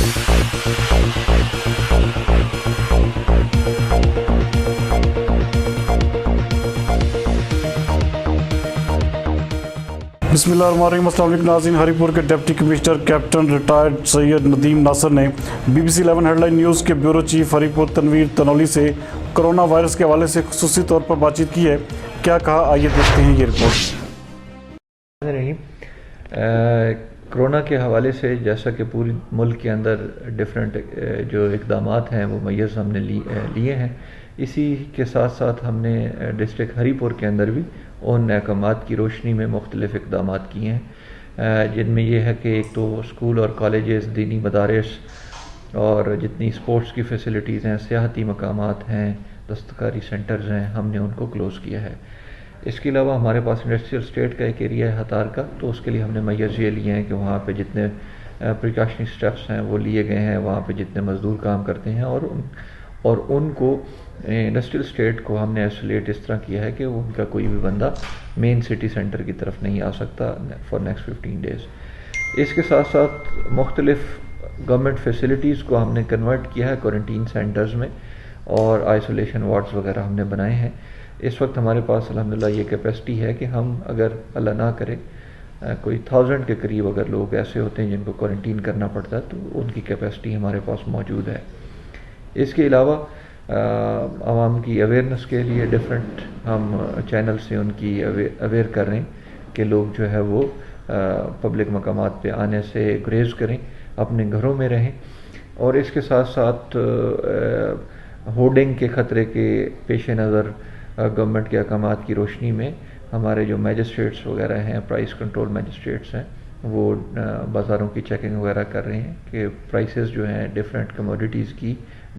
बिस्मिल्लाहिर्रहमानिर्रहीम। अस्सलाम वालेकुम नाज़रीन। हरीपुर के deputy commissioner captain retired Syed Nadeem Nasir ने BBC 11 हेडलाइन न्यूज़ के ब्यूरो चीफ हरीपुर तनवीर तनौली से कोरोना वायरस के हवाले से खुसूसी तौर पर बातचीत की है। क्या कहा, आइए देखते हैं ये रिपोर्ट। कोरोना के हवाले से जैसा कि पूरे मुल्क के अंदर डिफरेंट जो इक़दामात हैं वो मैय्यज़ हमने लिए हैं, इसी के साथ साथ हमने डिस्ट्रिक्ट हरीपुर के अंदर भी उन अहकामात की रोशनी में मुख्तलिफ़ इक़दामात किए हैं, जिनमें यह है कि एक तो स्कूल और कॉलेजेस, दीनी मदारिस और जितनी स्पोर्ट्स की फ़ैसिलिटीज़ हैं, सियाहती मकामात हैं, दस्तकारी सेंटर्स हैं, हमने उनको क्लोज़ किया है। इसके अलावा हमारे पास इंडस्ट्रियल स्टेट का एक एरिया है हतार का, तो उसके लिए हमने मैय्यज़ ये लिए हैं कि वहाँ पे जितने प्रिकॉशनरी स्टेप्स हैं वो लिए गए हैं, वहाँ पे जितने मज़दूर काम करते हैं और उनको इंडस्ट्रियल स्टेट को हमने आइसोलेट इस तरह किया है कि उनका कोई भी बंदा मेन सिटी सेंटर की तरफ नहीं आ सकता फॉर नेक्स्ट 15 डेज़। इसके साथ साथ मुख्तलिफ़ गवर्नमेंट फैसिलिटीज़ को हमने कन्वर्ट किया है क्वारंटीन सेंटर्स में और आइसोलेशन वार्ड्स वगैरह हमने बनाए हैं। इस वक्त हमारे पास अल्हम्दुलिल्लाह ये कैपेसिटी है कि हम अगर अल्लाह ना करे कोई 1000 के करीब अगर लोग ऐसे होते हैं जिनको क्वारंटीन करना पड़ता है तो उनकी कैपेसिटी हमारे पास मौजूद है। इसके अलावा आवाम की अवेयरनेस के लिए डिफरेंट हम चैनल से उनकी अवेयर कर रहे हैं कि लोग जो है वो पब्लिक मकामात पे आने से गुरेज करें, अपने घरों में रहें। और इसके साथ साथ होर्डिंग के ख़तरे के पेश नज़र गवर्नमेंट के अहकामात की रोशनी में हमारे जो मैजिस्ट्रेट्स वगैरह हैं, प्राइस कंट्रोल मैजिस्ट्रेट्स हैं, वो बाज़ारों की चेकिंग वगैरह कर रहे हैं कि प्राइसेस जो हैं डिफरेंट कमोडिटीज़ की